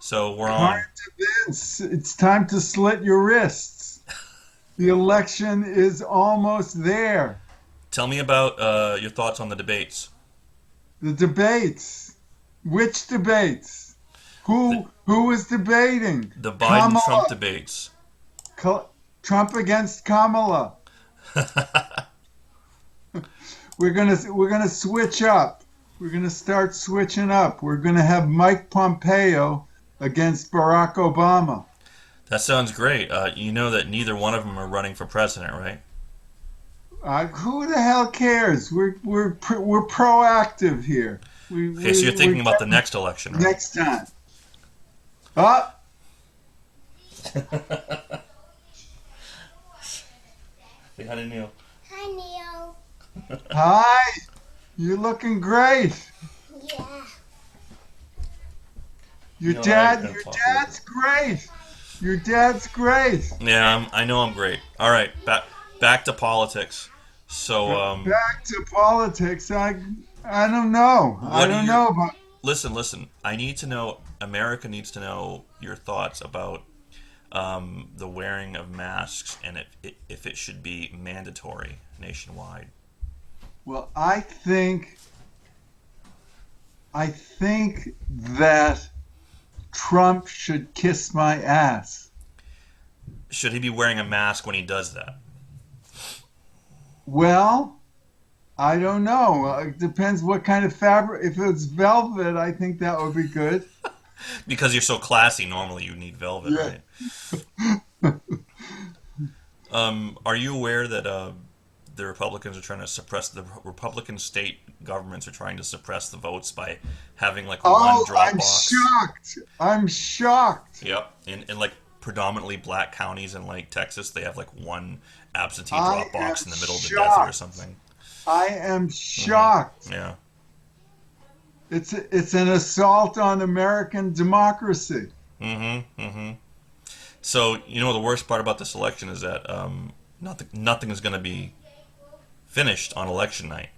So we're on. Current events. It's time to slit your wrists. The election is almost there. Tell me about your thoughts on the debates. The debates. Which debates? The, Who is debating? the Biden-Trump Kamala. debates. Trump against Kamala. We're gonna switch up. We're gonna start switching up. We're gonna have Mike Pompeo against Barack Obama. That sounds great. You know that neither one of them are running for president, right? Who the hell cares? We're proactive here. Okay, so you're We're thinking about the getting next election, right? next time. Ah, Say hi to Neil. Hi, Neil. hi. You're looking great. Yeah. You know, I gotta Your talk dad's great. Your dad's great. Yeah, I know I'm great. All right, back to politics. So, Back to politics. I don't know. I what do don't you know, but listen? I need to know. America needs to know your thoughts about the wearing of masks and if it should be mandatory nationwide. well, I think that Trump should kiss my ass. Should he be wearing a mask when he does that? Well, I don't know. It depends what kind of fabric. If it's velvet, I think that would be good. Because you're so classy, normally you need velvet, Yeah. right? Are you aware that the Republicans are trying to suppress the Republican state governments are trying to suppress the votes by having like one Oh, drop I'm box? shocked. I'm shocked. Yep, in like predominantly black counties in like Texas, they have like one absentee I drop am box in the middle of the desert or shocked. something. I am shocked. Yeah. It's an assault on American democracy. So you know the worst part about this election is that nothing is going to be finished on election night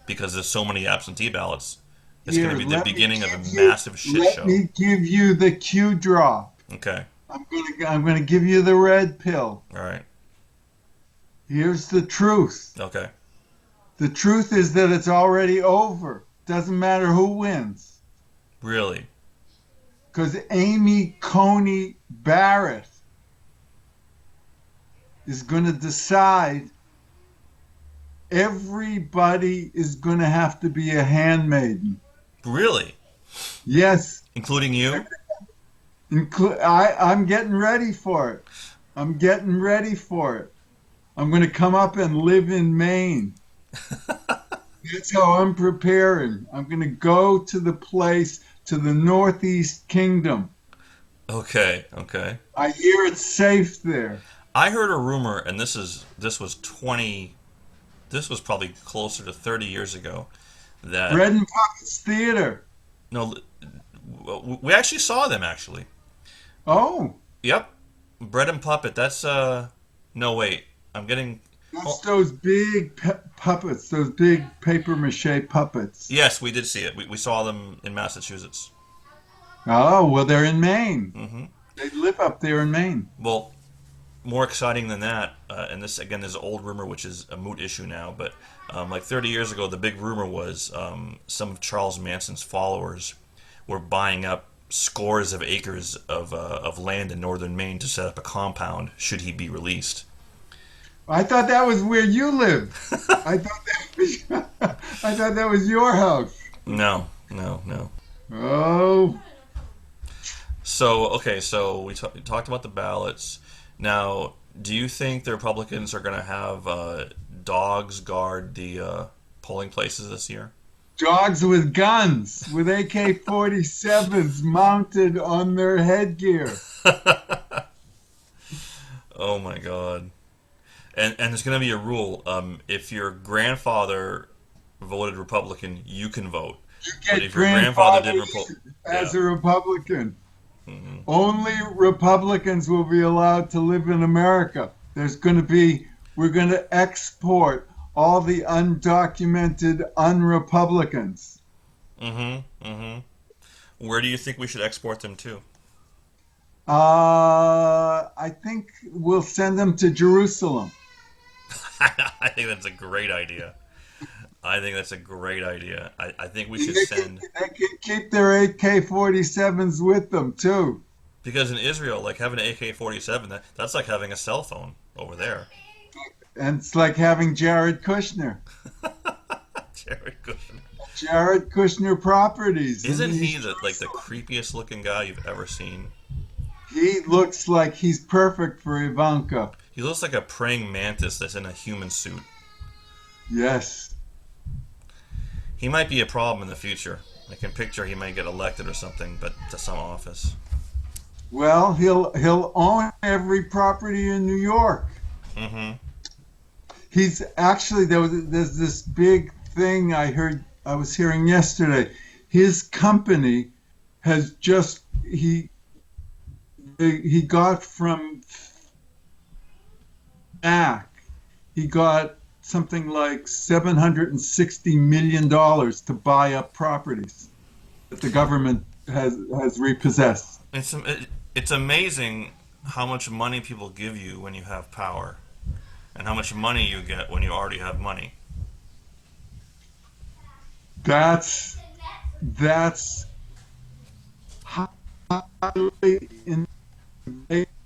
because there's so many absentee ballots. It's going Here, to be the let me beginning of a give you massive shit let show. me give you the Q drop. Okay. I'm gonna give you the red pill. All right. Here's the truth. Okay. The truth is that it's already over. Doesn't matter who wins. Really? Because Amy Coney Barrett is going to decide everybody is going to have to be a handmaiden. Really? Yes, Including you? I'm getting ready for it. I'm getting ready for it. I'm going to come up and live in Maine. That's how I'm preparing. I'm going to go to the place, to the Northeast Kingdom. Okay. Okay. I hear it's safe there. I heard a rumor, and this was probably closer to 30 years ago, that Bread and Puppets Theater. no, we actually saw them actually. Oh, Yep, Bread and Puppet. That's no wait, I'm getting. that's Oh, those big puppets, those big paper mache puppets. yes, we did see it. We saw them in Massachusetts. Oh, well, they're in Maine. Hmm. They live up there in Maine. Well, more exciting than that, and this again is an old rumor, which is a moot issue now. But like 30 years ago, the big rumor was some of Charles Manson's followers were buying up scores of acres of land in northern Maine to set up a compound should he be released. I thought that was where you lived. I thought that was, I thought that was your house. No, no, no. Oh, So okay, so we talked about the ballots. Now, do you think the Republicans are going to have dogs guard the polling places this year? dogs with guns, with AK-47s mounted on their headgear. Oh my God! And there's going to be a rule. If your grandfather voted Republican, you can vote. You But get if your grandfather didn't vote, as yeah. a Republican. Hmm. Only Republicans will be allowed to live in America. We're going to export all the undocumented unrepublicans. Mm-hmm. Mm-hmm. Where do you think we should export them to? I think we'll send them to Jerusalem. I think that's a great idea. I think that's a great idea. I think we should send They can keep their AK-47s with them too. because in Israel, like having an AK-47, that's like having a cell phone over there. And it's like having Jared Kushner. Jared Kushner. Jared Kushner Properties. And Isn't he the like the creepiest looking guy you've ever seen? he looks like he's perfect for Ivanka. He looks like a praying mantis that's in a human suit. Yes. He might be a problem in the future. I can picture he might get elected or something, but to some office. Well, he'll own every property in New York. Mm-hmm. He's actually there's this big thing I was hearing yesterday. His company has just he got from back he got something like $760 million to buy up properties that the government has repossessed. It's amazing how much money people give you when you have power, and how much money you get when you already have money. That's that's highly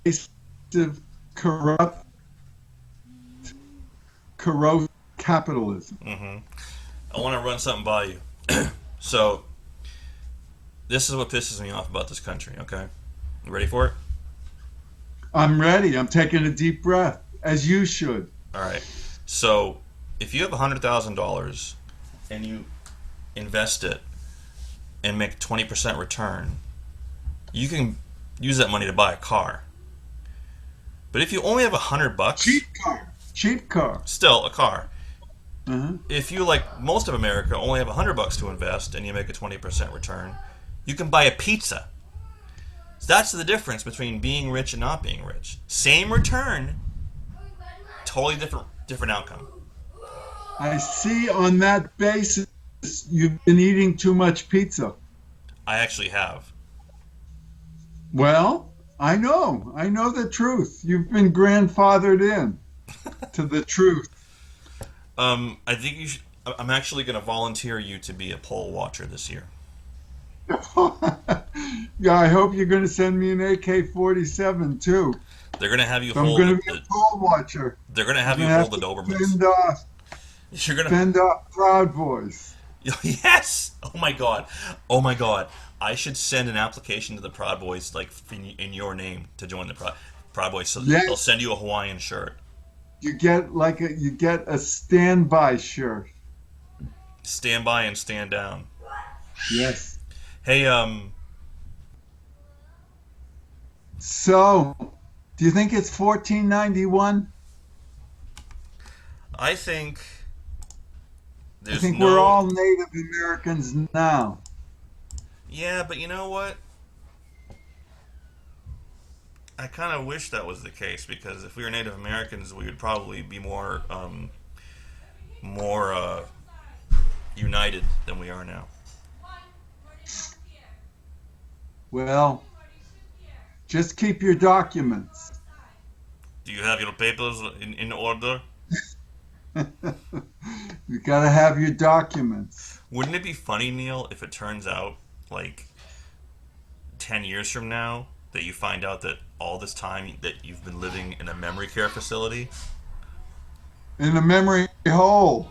invasive, corrupt, corrosive capitalism. Mm-hmm. I want to run something by you. So this is what pisses me off about this country. Okay, you ready for it? I'm ready. I'm taking a deep breath, as you should. All right. So if you have $100,000 and you invest it and make 20% return, you can use that money to buy a car. But if you only have $100, Cheap car. Cheap car. still a car. Uh-huh. If you, like most of America, only have $100 to invest and you make a 20% return, you can buy a pizza. So that's the difference between being rich and not being rich. Same return, totally different outcome. I see on that basis you've been eating too much pizza. I actually have. Well, I know. I know the truth. You've been grandfathered in to the truth. I think you should. I'm actually going to volunteer you to be a poll watcher this year. Yeah, I hope you're going to send me an AK-47 too. They're going to have you So I'm hold. going to be a poll watcher. They're going to I'm have you going to hold have the to Dobermans. You're going fend off Proud Boys. to. Yes. Oh my god. Oh my god. I should send an application to the Proud Boys, like in your name, to join the Proud Boys. So they'll Yes, send you a Hawaiian shirt. you get a standby shirt. Stand by and stand down. Yes. Hey, So, do you think it's 1491? I think I there's think we're no. all Native Americans now. Yeah, but you know what? I kind of wish that was the case because if we were Native Americans, we would probably be more united than we are now. Well, just keep your documents. Do you have your papers in order? You gotta have your documents. Wouldn't it be funny, Neil, if it turns out, like, 10 years from now, that you find out that all this time that you've been living in a memory care facility? In a memory hole.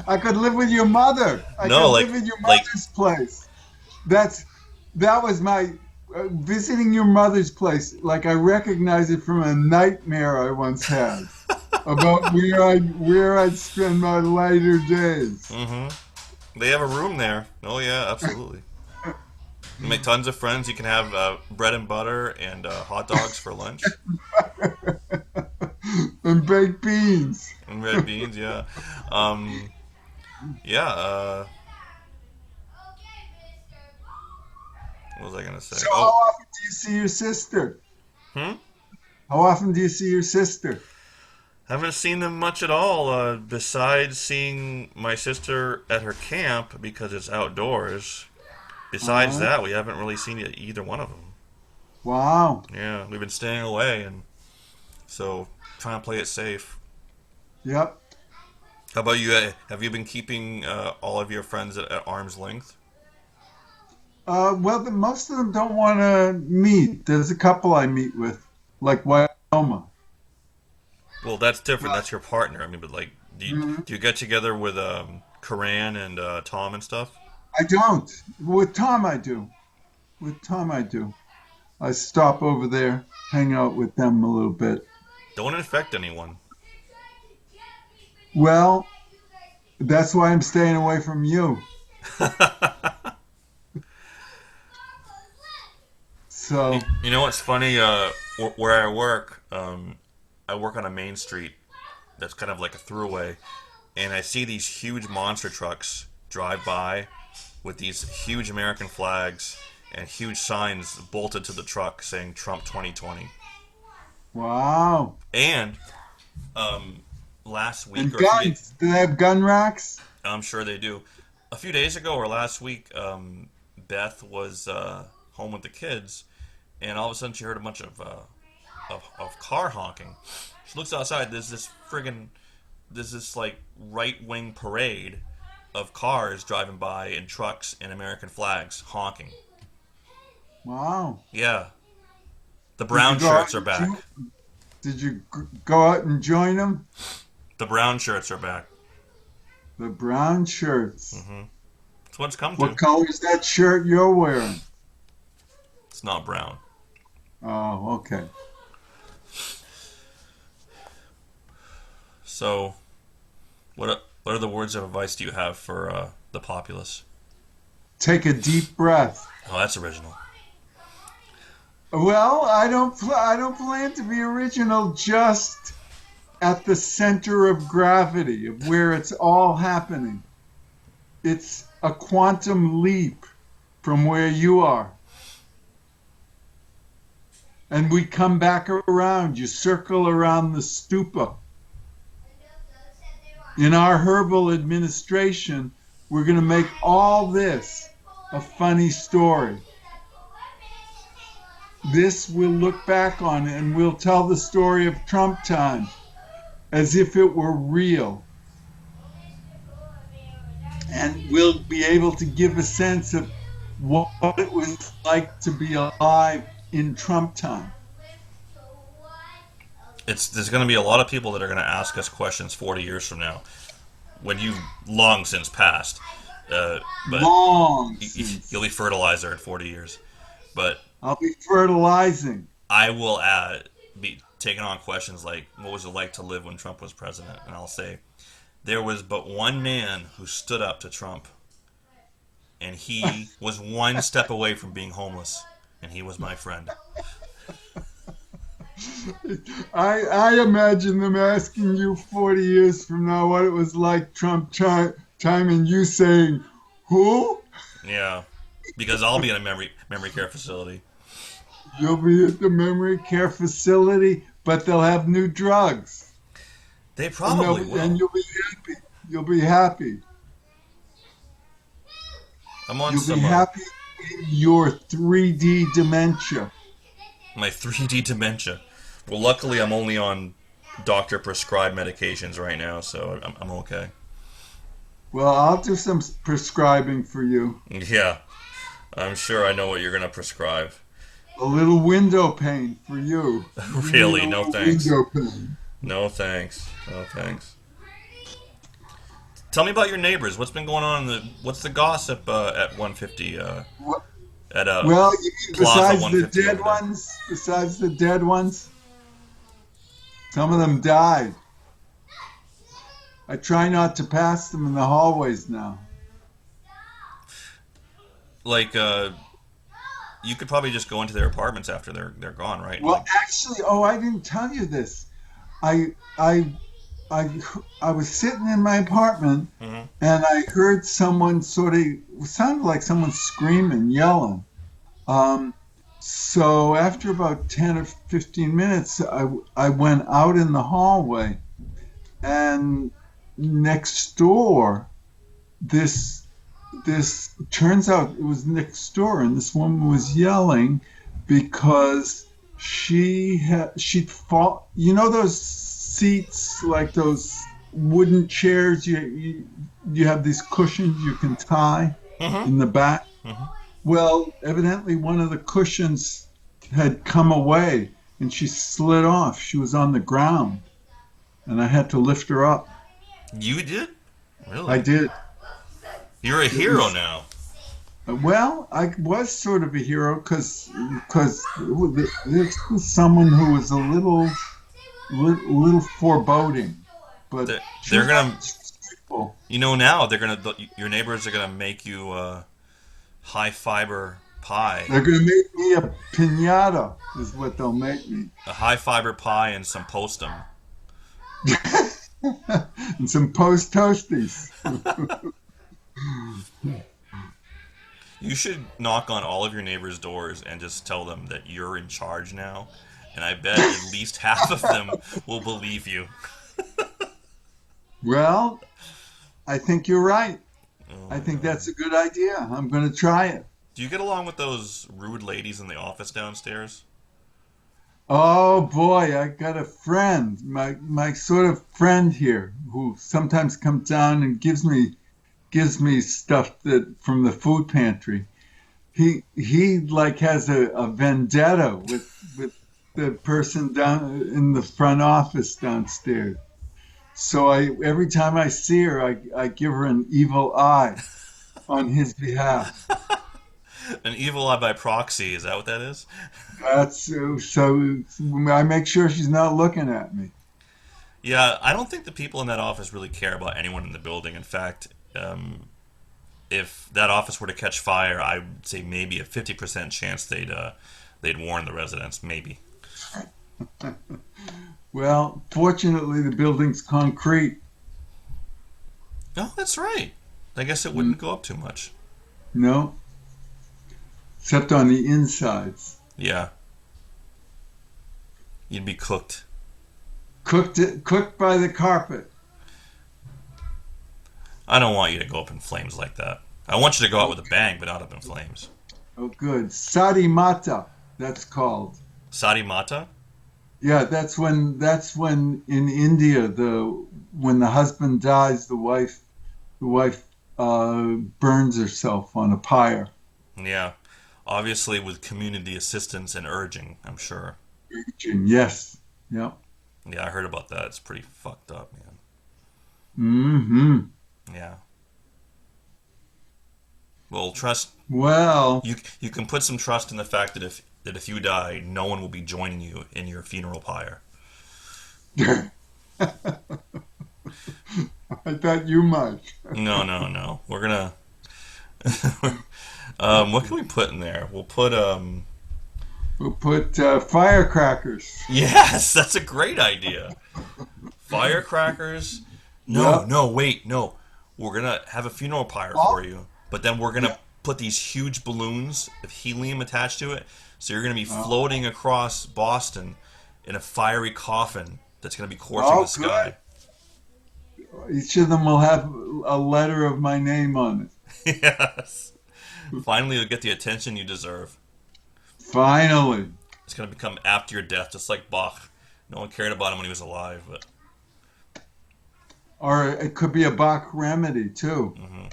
I could live with your mother. I No, could live in your like, mother's place. That was my visiting your mother's place. Like I recognize it from a nightmare I once had about where I'd spend my later days. mm-hmm. They have a room there. Oh, yeah, absolutely. You make tons of friends. You can have bread and butter and hot dogs for lunch. And baked beans. And red beans, yeah. Yeah, what was I going to say? So how Oh, often do you see your sister? hmm? How often do you see your sister? Haven't seen them much at all, besides seeing my sister at her camp because it's outdoors. Besides Uh-huh. that, we haven't really seen either one of them. Wow. Yeah, we've been staying away, and so trying to play it safe. Yep. How about you? Have you been keeping all of your friends at arm's length? Well, most of them don't want to meet. There's a couple I meet with, like Wyoma. Well, that's different. That's your partner. I mean, but like, Mhm. do you get together with Karan and Tom and stuff? I don't. With Tom, I do. With Tom, I do. I stop over there, hang out with them a little bit. Don't infect anyone. Well, that's why I'm staying away from you. So, You know what's funny? Where I work on a main street that's kind of like a throughway, and I see these huge monster trucks drive by with these huge American flags and huge signs bolted to the truck saying Trump 2020. wow. And um, last week And or a few days, guns. Do they have gun racks? I'm sure they do. A few days ago or last week, Beth was home with the kids, and all of a sudden she heard a bunch of car honking. She looks outside. There's this like right wing parade of cars driving by and trucks and American flags honking. Wow. Yeah, the Did you brown go out shirts are and back. did you go out and join them? The brown shirts are back. The brown shirts. That's what it's come What to. color is that shirt you're wearing? It's not brown. Oh, okay. So, what are the words of advice do you have for the populace? Take a deep breath. Oh, that's original. Well, I don't plan to be original, just at the center of gravity of where it's all happening. It's a quantum leap from where you are. And we come back around. You circle around the stupa. In our herbal administration, we're going to make all this a funny story. This we'll look back on and we'll tell the story of Trump time as if it were real. And we'll be able to give a sense of what it was like to be alive in Trump time. There's going to be a lot of people that are going to ask us questions 40 years from now, when you've long since passed. But Long since. you'll be fertilizer in 40 years. But I'll be fertilizing. I will be taking on questions like, what was it like to live when Trump was president? And I'll say, there was but one man who stood up to Trump, and he was one step away from being homeless, and he was my friend. I imagine them asking you 40 years from now what it was like Trump time and you saying, who? Yeah, because I'll be in a memory care facility. You'll be at the memory care facility, but they'll have new drugs. They And, probably will. you'll be happy. You'll be happy. I'm on You'll be some happy in your 3D dementia. my 3D dementia. Well, luckily I'm only on doctor prescribed medications right now, so I'm okay. Well, I'll do some prescribing for you. Yeah, I'm sure I know what you're gonna prescribe. A little window pane for you. You need Really, a no little thanks. window pane. No thanks. No thanks. Tell me about your neighbors. What's been going on? What's the gossip at 150? What? At Well, you mean Plaza besides the 150 dead over there. ones, besides the dead ones, some of them died. I try not to pass them in the hallways now. Like, you could probably just go into their apartments after they're gone, right? Well, actually, oh, I didn't tell you this. I I I I was sitting in my apartment Mhm. and I heard someone sort of it sounded like someone screaming, yelling. Um, so after about 10 or 15 minutes, I went out in the hallway, and next door, this turns out it was next door, and this woman was yelling, because she'd fall. You know those seats, like those wooden chairs. You have these cushions you can tie Mm-hmm. in the back. Mm-hmm. Well, evidently one of the cushions had come away, and she slid off. She was on the ground, and I had to lift her up. You did? I Really? did. You're a It hero was now. well, I was sort of a hero because this was someone who was a little foreboding, but she They're was gonna, unstable. now they're gonna, your neighbors are gonna make you high fiber pie, They're going to make me a pinata, is what they'll make me, a high fiber pie and some postum. and some post toasties. You should knock on all of your neighbors' doors and just tell them that you're in charge now, and I bet at least half of them will believe you. Well, I think you're right. Oh I my think god. that's a good idea. I'm going to try it. Do you get along with those rude ladies in the office downstairs? Oh boy, I got a friend, my sort of friend here, who sometimes comes down and gives me stuff that from the food pantry. He like has a vendetta with the person down in the front office downstairs. So I every time I see her, I give her an evil eye on his behalf. An evil eye by proxy, is that what that is? So I make sure she's not looking at me. Yeah, I don't think the people in that office really care about anyone in the building. In fact, if that office were to catch fire, I would say maybe a 50% chance they'd warn the residents. Maybe. Well, fortunately, the building's concrete. Oh, that's right. I guess it Mm, wouldn't go up too much. no, except on the insides. Yeah, you'd be cooked. Cooked by the carpet. I don't want you to go up in flames like that. I want you to go out Oh, with a bang, but not up in flames. oh, good. Sadi mata, that's called. Sadi Mata? Yeah, that's when in India the when the husband dies, the wife burns herself on a pyre. Yeah. Obviously, with community assistance and urging, I'm sure. Yes. Yeah. Yeah, I heard about that. It's pretty fucked up, man. Hmm. Yeah. Well, trust Well, you can put some trust in the fact that if you die, no one will be joining you in your funeral pyre. I thought you might. No, no, no. We're gonna. What can we put in there? We'll put We'll put firecrackers. Yes, that's a great idea. Firecrackers. No, Yep. no, wait, no. We're gonna have a funeral pyre Oh, for you, but then we're yeah. gonna put these huge balloons of helium attached to it. So you're gonna be Oh, floating across Boston in a fiery coffin that's gonna be coursing the oh, good. sky. Each of them will have a letter of my name on Yes. Finally, you'll get the attention you deserve. it. Finally. It's gonna become after your death, just like Bach. No one cared about him when he was alive, but Or it could be a Bach remedy too. mhm.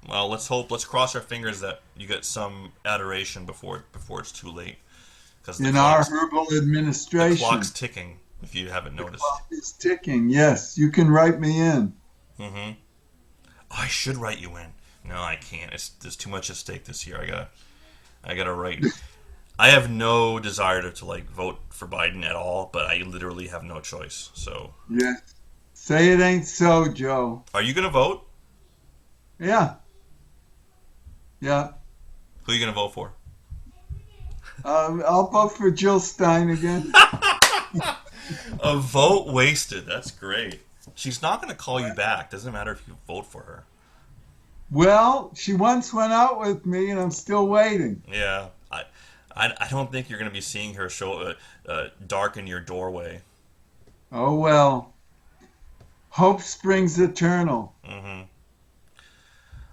Well, let's hope. Let's cross our fingers that you get some adoration before it's too late, because In our herbal the clock's administration, ticking. If you haven't the noticed. clock is ticking. Yes, you can write me in. Mm-hmm. Oh, I should write you in. No, I can't. There's too much at stake this year. I gotta write. I have no desire to like vote for Biden at all, but I literally have no choice. So, Yes. Say it ain't so, Joe. are you gonna vote? Yeah, yeah. Who are you gonna vote for? I'll vote for Jill Stein again. A vote wasted. That's great. She's not gonna call you back. Doesn't matter if you vote for her. Well, she once went out with me, and I'm still waiting. Yeah, I don't think you're gonna be seeing her show darken your doorway. Oh well. Hope springs eternal. Mm-hmm.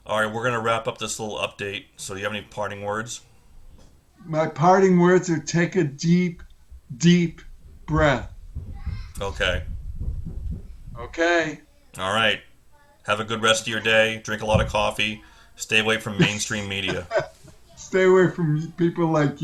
All right, we're gonna wrap up this little update. So, do you have any parting words? My parting words are take a deep, deep breath. Okay. Okay? All right. Have a good rest of your day. Drink a lot of coffee. Stay away from mainstream media. Stay away from people like